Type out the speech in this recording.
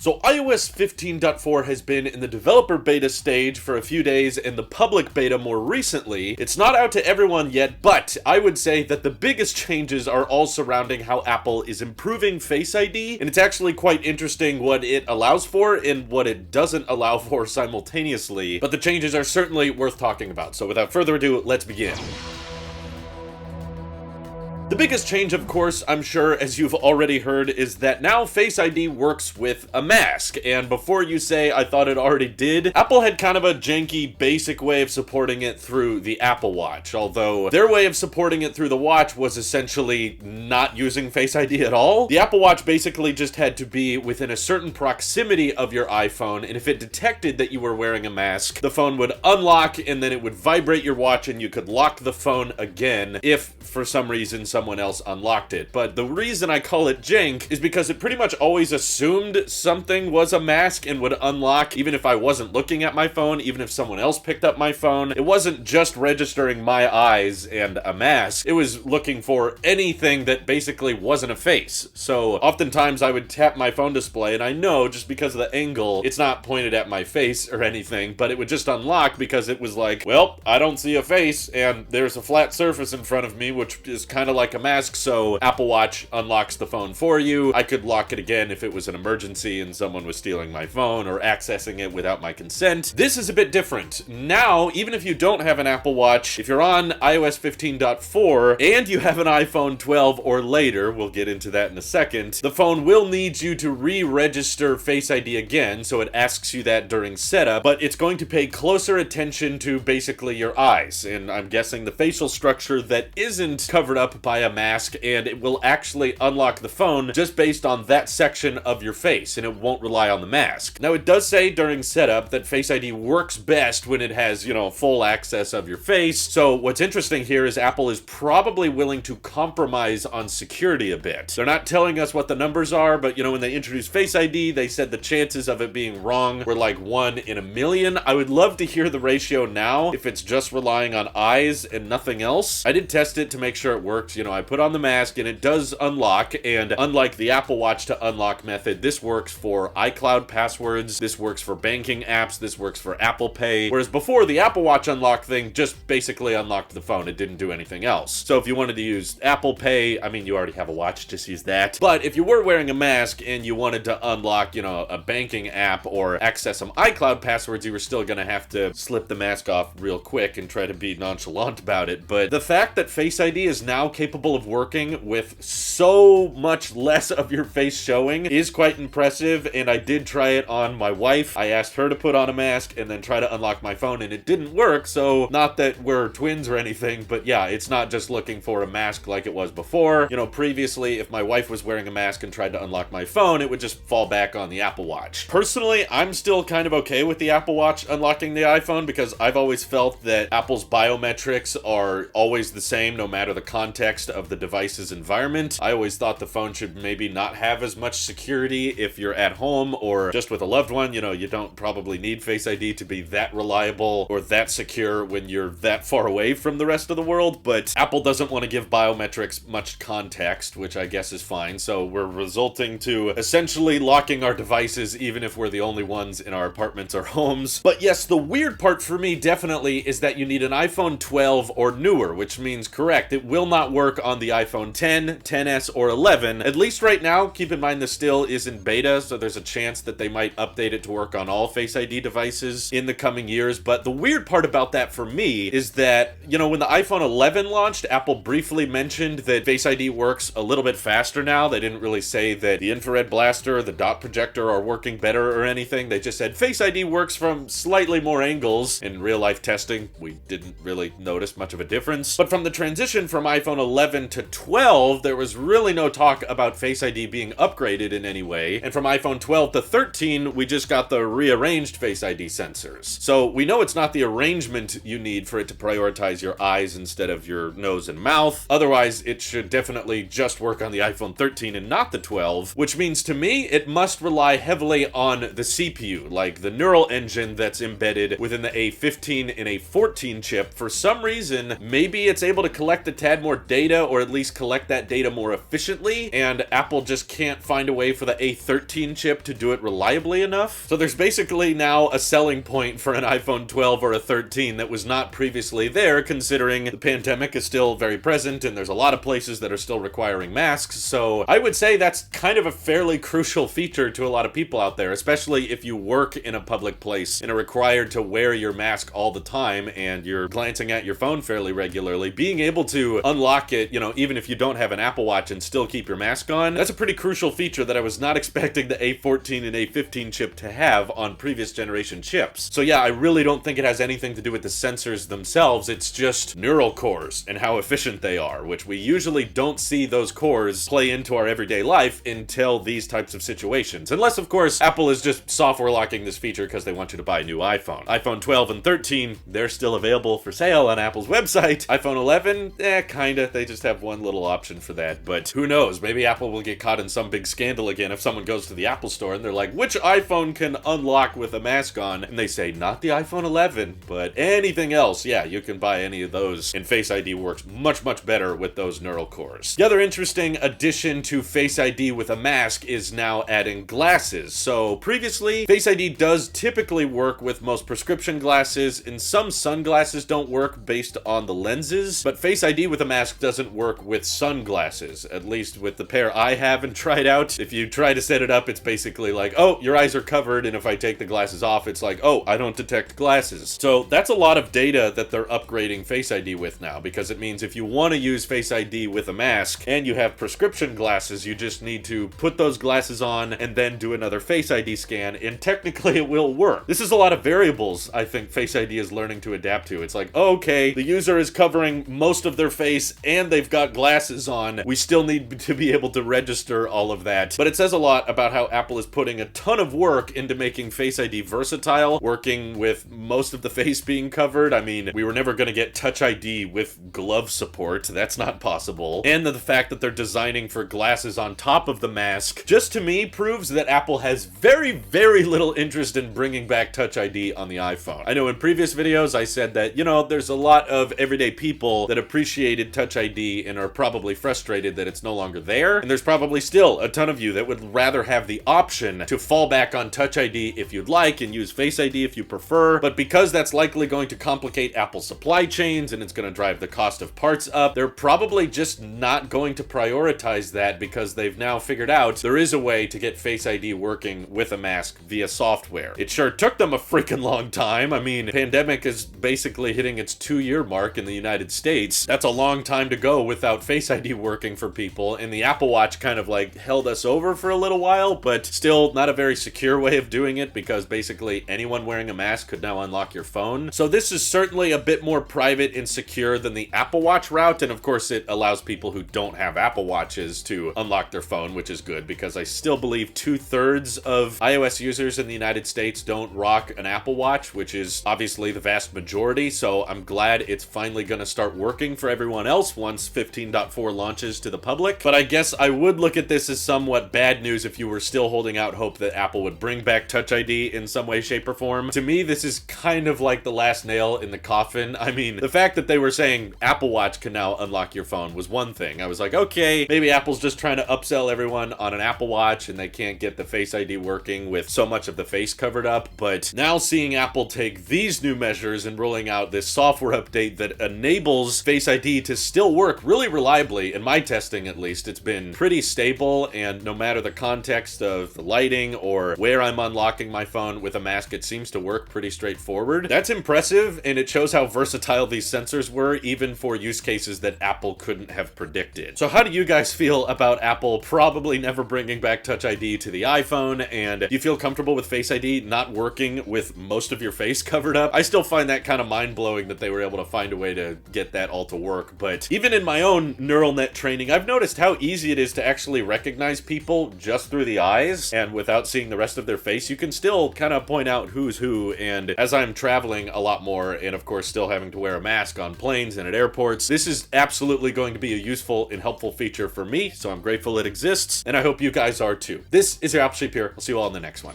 So iOS 15.4 has been in the developer beta stage for a few days and the public beta more recently. It's not out to everyone yet, but I would say that the biggest changes are all surrounding how Apple is improving Face ID, and it's actually quite interesting what it allows for and what it doesn't allow for simultaneously, but the changes are certainly worth talking about. So without further ado, let's begin. The biggest change, of course, I'm sure, as you've already heard, is that now Face ID works with a mask. And before you say, I thought it already did, Apple had kind of a janky, basic way of supporting it through the Apple Watch. Although their way of supporting it through the watch was essentially not using Face ID at all. The Apple Watch basically just had to be within a certain proximity of your iPhone, and if it detected that you were wearing a mask, the phone would unlock and then it would vibrate your watch and you could lock the phone again if, for some reason, someone else unlocked it. But the reason I call it jank is because it pretty much always assumed something was a mask and would unlock even if I wasn't looking at my phone, even if someone else picked up my phone. It wasn't just registering my eyes and a mask, it was looking for anything that basically wasn't a face. So oftentimes I would tap my phone display and I know just because of the angle it's not pointed at my face or anything, but it would just unlock because it was like, well, I don't see a face and there's a flat surface in front of me, which is kind of like a mask, so Apple Watch unlocks the phone for you. I could lock it again if it was an emergency and someone was stealing my phone or accessing it without my consent. This is a bit different. Now, even if you don't have an Apple Watch, if you're on iOS 15.4 and you have an iPhone 12 or later, we'll get into that in a second, the phone will need you to re-register Face ID again, so it asks you that during setup, but it's going to pay closer attention to basically your eyes, and I'm guessing the facial structure that isn't covered up by a mask, and it will actually unlock the phone just based on that section of your face, and it won't rely on the mask. Now, it does say during setup that Face ID works best when it has, full access of your face, so what's interesting here is Apple is probably willing to compromise on security a bit. They're not telling us what the numbers are, but when they introduced Face ID, they said the chances of it being wrong were like 1 in a million. I would love to hear the ratio now, if it's just relying on eyes and nothing else. I did test it to make sure it worked. I put on the mask and it does unlock, and unlike the Apple Watch to unlock method, this works for iCloud passwords, this works for banking apps, this works for Apple Pay, whereas before the Apple Watch unlock thing just basically unlocked the phone. It didn't do anything else. So if you wanted to use Apple Pay, I mean, you already have a watch, just use that. But if you were wearing a mask and you wanted to unlock, a banking app or access some iCloud passwords, you were still gonna have to slip the mask off real quick and try to be nonchalant about it. But the fact that Face ID is now capable of working with so much less of your face showing is quite impressive, and I did try it on my wife. I asked her to put on a mask and then try to unlock my phone, and it didn't work. So not that we're twins or anything, but yeah, it's not just looking for a mask like it was before. Previously, if my wife was wearing a mask and tried to unlock my phone, it would just fall back on the Apple Watch. Personally, I'm still kind of okay with the Apple Watch unlocking the iPhone because I've always felt that Apple's biometrics are always the same no matter the context of the device's environment. I always thought the phone should maybe not have as much security if you're at home or just with a loved one. You don't probably need Face ID to be that reliable or that secure when you're that far away from the rest of the world, but Apple doesn't want to give biometrics much context, which I guess is fine, so we're resulting to essentially locking our devices even if we're the only ones in our apartments or homes. But yes, the weird part for me definitely is that you need an iPhone 12 or newer, which means, correct, it will not work on the iPhone 10, 10s, or 11. At least right now, keep in mind this still is in beta, so there's a chance that they might update it to work on all Face ID devices in the coming years. But the weird part about that for me is that, when the iPhone 11 launched, Apple briefly mentioned that Face ID works a little bit faster now. They didn't really say that the infrared blaster or the dot projector are working better or anything. They just said Face ID works from slightly more angles. In real life testing, we didn't really notice much of a difference. But from the transition from iPhone 11 to 12, there was really no talk about Face ID being upgraded in any way. And from iPhone 12 to 13, we just got the rearranged Face ID sensors. So we know it's not the arrangement you need for it to prioritize your eyes instead of your nose and mouth. Otherwise, it should definitely just work on the iPhone 13 and not the 12, which means to me, it must rely heavily on the CPU, like the neural engine that's embedded within the A15 and A14 chip. For some reason, maybe it's able to collect a tad more data data, or at least collect that data more efficiently, and Apple just can't find a way for the A13 chip to do it reliably enough. So there's basically now a selling point for an iPhone 12 or a 13 that was not previously there, considering the pandemic is still very present and there's a lot of places that are still requiring masks. So I would say that's kind of a fairly crucial feature to a lot of people out there, especially if you work in a public place and are required to wear your mask all the time and you're glancing at your phone fairly regularly. Being able to unlock it, you know, even if you don't have an Apple Watch and still keep your mask on, that's a pretty crucial feature that I was not expecting the A14 and A15 chip to have on previous generation chips. So yeah, I really don't think it has anything to do with the sensors themselves. It's just neural cores and how efficient they are, which we usually don't see those cores play into our everyday life until these types of situations. Unless, of course, Apple is just software locking this feature because they want you to buy a new iPhone. iPhone 12 and 13, they're still available for sale on Apple's website. iPhone 11, kinda. They just have one little option for that, but who knows? Maybe Apple will get caught in some big scandal again if someone goes to the Apple store and they're like, which iPhone can unlock with a mask on? And they say, not the iPhone 11, but anything else. Yeah, you can buy any of those, and Face ID works much, much better with those neural cores. The other interesting addition to Face ID with a mask is now adding glasses. So previously, Face ID does typically work with most prescription glasses, and some sunglasses don't work based on the lenses, but Face ID with a mask doesn't work with sunglasses, at least with the pair I have and tried out. If you try to set it up, it's basically like, oh, your eyes are covered, and if I take the glasses off, it's like, oh, I don't detect glasses. So that's a lot of data that they're upgrading Face ID with now, because it means if you want to use Face ID with a mask and you have prescription glasses, you just need to put those glasses on and then do another Face ID scan, and technically it will work. This is a lot of variables I think Face ID is learning to adapt to. It's like, oh, okay, the user is covering most of their face and they've got glasses on. We still need to be able to register all of that. But it says a lot about how Apple is putting a ton of work into making Face ID versatile, working with most of the face being covered. I mean, we were never going to get Touch ID with glove support. That's not possible. And the fact that they're designing for glasses on top of the mask, just to me, proves that Apple has very, very little interest in bringing back Touch ID on the iPhone. I know in previous videos I said that, you know, there's a lot of everyday people that appreciated Touch ID and are probably frustrated that it's no longer there. And there's probably still a ton of you that would rather have the option to fall back on Touch ID if you'd like and use Face ID if you prefer. But because that's likely going to complicate Apple's supply chains and it's going to drive the cost of parts up, they're probably just not going to prioritize that, because they've now figured out there is a way to get Face ID working with a mask via software. It sure took them a freaking long time. I mean, pandemic is basically hitting its 2-year mark in the United States. That's a long time to go without Face ID working for people, and the Apple Watch kind of like held us over for a little while, but still not a very secure way of doing it, because basically anyone wearing a mask could now unlock your phone. So this is certainly a bit more private and secure than the Apple Watch route, and of course it allows people who don't have Apple Watches to unlock their phone, which is good, because I still believe 2/3 of iOS users in the United States don't rock an Apple Watch, which is obviously the vast majority. So I'm glad it's finally going to start working for everyone else once 15.4 launches to the public. But I guess I would look at this as somewhat bad news if you were still holding out hope that Apple would bring back Touch ID in some way, shape, or form. To me, this is kind of like the last nail in the coffin. I mean, the fact that they were saying Apple Watch can now unlock your phone was one thing. I was like, okay, maybe Apple's just trying to upsell everyone on an Apple Watch and they can't get the Face ID working with so much of the face covered up. But now seeing Apple take these new measures and rolling out this software update that enables Face ID to still work really reliably, in my testing at least, it's been pretty stable, and no matter the context of the lighting or where I'm unlocking my phone with a mask, it seems to work pretty straightforward. That's impressive, and it shows how versatile these sensors were, even for use cases that Apple couldn't have predicted. So how do you guys feel about Apple probably never bringing back Touch ID to the iPhone, and do you feel comfortable with Face ID not working with most of your face covered up? I still find that kind of mind-blowing that they were able to find a way to get that all to work, but even in my own neural net training, I've noticed how easy it is to actually recognize people just through the eyes, and without seeing the rest of their face, you can still kind of point out who's who. And as I'm traveling a lot more, and of course still having to wear a mask on planes and at airports, this is absolutely going to be a useful and helpful feature for me, so I'm grateful it exists, and I hope you guys are too. This is your Apple Sheep here. I'll see you all in the next one.